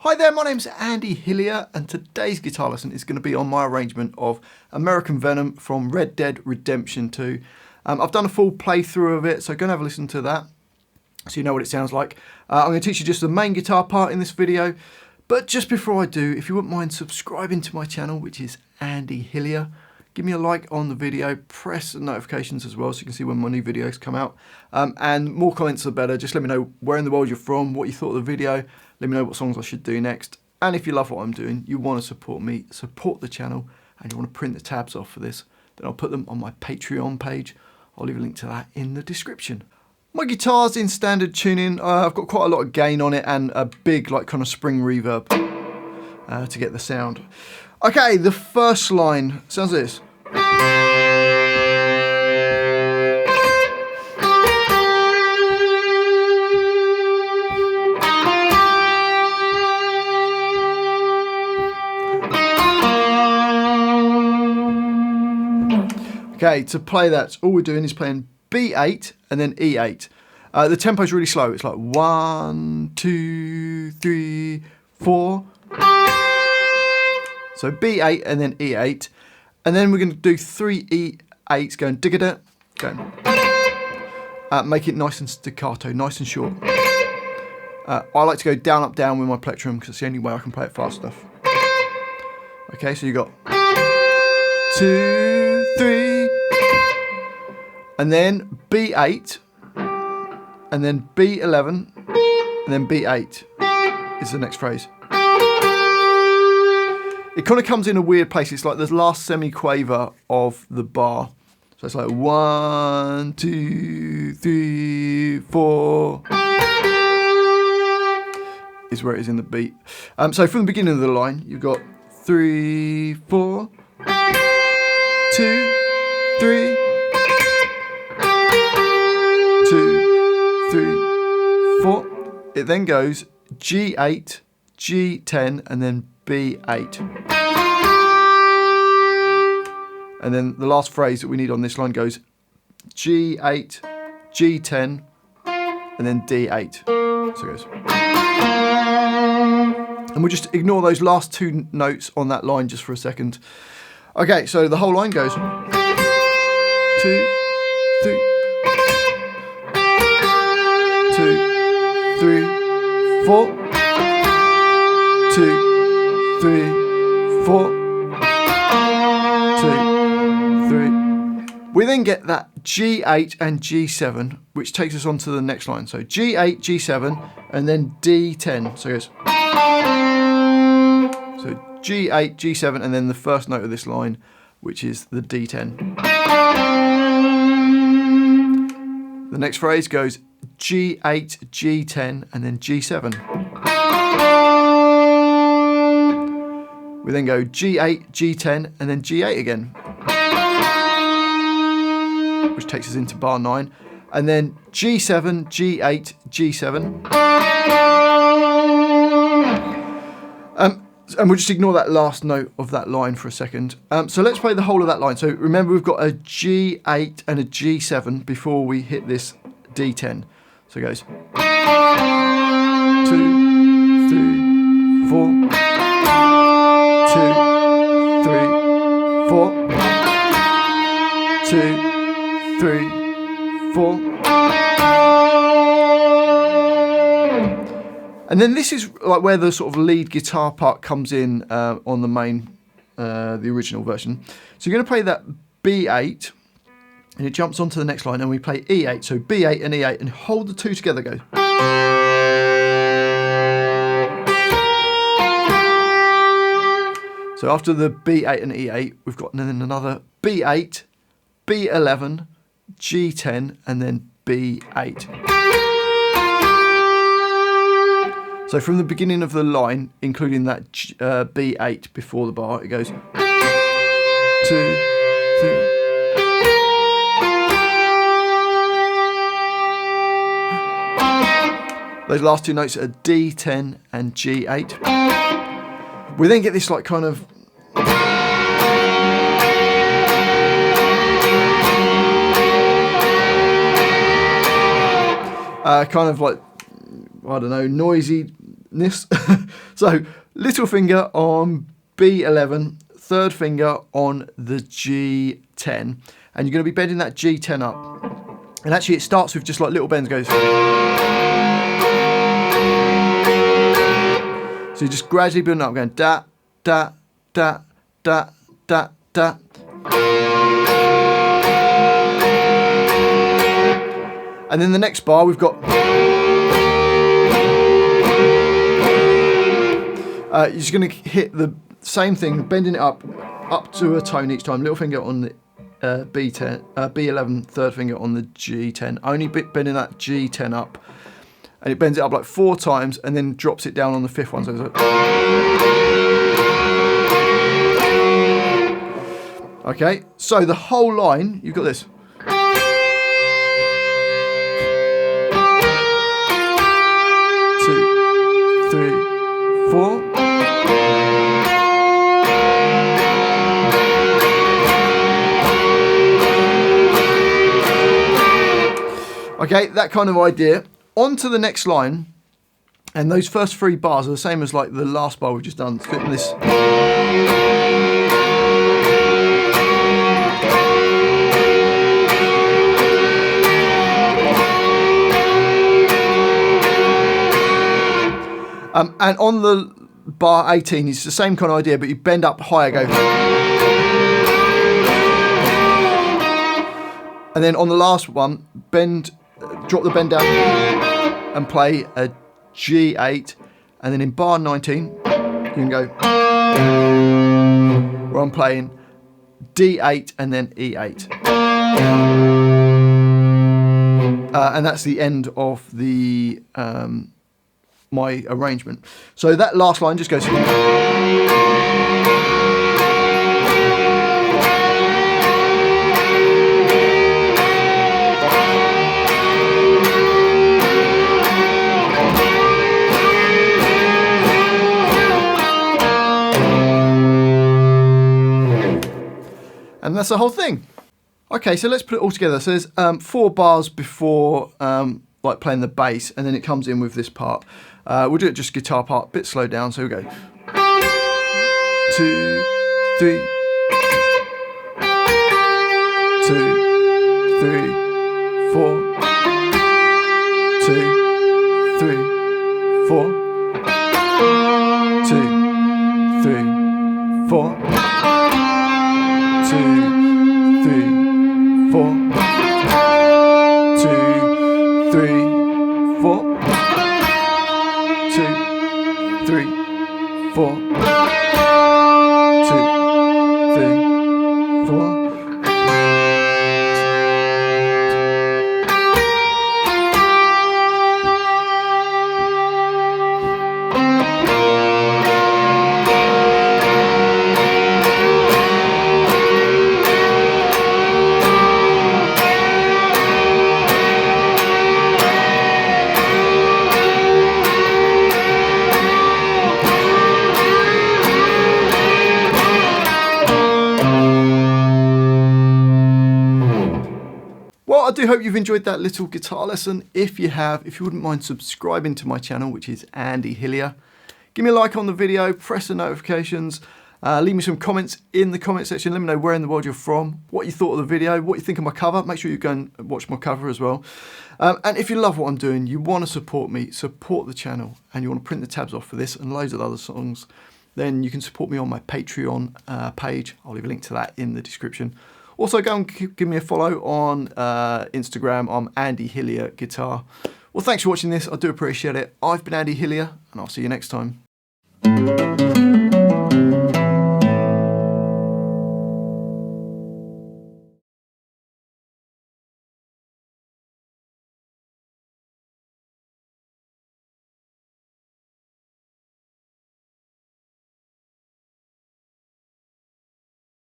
Hi there, my name's Andy Hillier and today's guitar lesson is going to be on my arrangement of American Venom from Red Dead Redemption 2. I've done a full playthrough of it, so go and have a listen to that so you know what it sounds like. I'm going to teach you just the main guitar part in this video, but just before I do, if you wouldn't mind subscribing to my channel, which is Andy Hillier, give me a like on the video, press the notifications as well so you can see when my new videos come out. And more comments are better. Just let me know where in the world you're from, what you thought of the video. Let me know what songs I should do next. And if you love what I'm doing, you want to support me, support the channel, and you want to print the tabs off for this, then I'll put them on my Patreon page. I'll leave a link to that in the description. My guitar's in standard tuning. I've got quite a lot of gain on it and a big like kind of spring reverb to get the sound. Okay, the first line sounds like this. Okay, to play that, all we're doing is playing B8 and then E8. The tempo's really slow. It's like 1, 2, 3, 4. So B8 and then E8. And then we're going to do 3 E8s going digga-da, going. Make it nice and staccato, nice and short. I like to go down, up, down with my plectrum because it's the only way I can play it fast enough. Okay, so you got 2, 3. And then B8, and then B11, and then B8 is the next phrase. It kind of comes in a weird place. It's like the last semi-quaver of the bar. So it's like 1, 2, 3, 4 is where it is in the beat. So from the beginning of the line, you've got 3, 4, 2, 3, 2, 3, 4. It then goes G8, G10, and then B8. And then the last phrase that we need on this line goes G8, G10, and then D8. So it goes. And we'll just ignore those last 2 notes on that line just for a second. Okay, so the whole line goes 2, 3, 2, 3, 4, 2, 3, 4, 2, 3. We then get that G8 and G7, which takes us on to the next line. So G8, G7, and then D10. So it goes. So G8, G7, and then the first note of this line, which is the D10. The next phrase goes G8, G10, and then G7. We then go G8, G10, and then G8 again, which takes us into bar 9. And then G7, G8, G7. And we'll just ignore that last note of that line for a second. So let's play the whole of that line. So remember, we've got a G8 and a G7 before we hit this D10. So it goes 2, 3, 4, 2, 3, 4, 2, 3, 4. And then this is like where the sort of lead guitar part comes in on the main, the original version. So you're going to play that B8. And it jumps onto the next line and we play E8, so B8 and E8 and hold the 2 together, go. So after the B8 and E8, we've got then another B8, B11, G10 and then B8. So from the beginning of the line, including that B8 before the bar, it goes 2, 3. Those last 2 notes are D10 and G8. We then get this like kind of kind of like, I don't know, noisy this. So little finger on B11, third finger on the G10, and you're going to be bending that G10 up. And actually it starts with just like little bends, goes. So you're just gradually building up, going da, da, da, da, da, da. And then the next bar we've got, you're just going to hit the same thing, bending it up to a tone each time. Little finger on the B11, third finger on the G10. Only bending that G10 up, and it bends it up like 4 times, and then drops it down on the 5th one. So it's like, okay, so the whole line, you've got this. 2, 3, 4. Okay, that kind of idea. On to the next line, and those first 3 bars are the same as like the last bar we've just done. Fitting this. And on the bar 18, it's the same kind of idea, but you bend up higher, go. And then on the last one, drop the bend down and play a G8. And then in bar 19, you can go where I'm playing D8 and then E8. And that's the end of the my arrangement. So that last line just goes. And that's the whole thing. Okay, so let's put it all together. So there's 4 bars before like playing the bass, and then it comes in with this part. We'll do it just guitar part, a bit slowed down. So we go 2, 3, 2, 3, 4, 2, 3, 4, 2, 3, 4. 2, 3, 4. 2, 3, 4. 2, 3, 4. 2, 3, 4. Well, I do hope you've enjoyed that little guitar lesson. If you have, if you wouldn't mind subscribing to my channel, which is Andy Hillier, give me a like on the video, press the notifications, leave me some comments in the comment section. Let me know where in the world you're from, what you thought of the video, what you think of my cover. Make sure you go and watch my cover as well. And if you love what I'm doing, you want to support me, support the channel, and you want to print the tabs off for this and loads of other songs, then you can support me on my Patreon page. I'll leave a link to that in the description. Also, go and give me a follow on Instagram. I'm Andy Hillier Guitar. Well, thanks for watching this. I do appreciate it. I've been Andy Hillier, and I'll see you next time.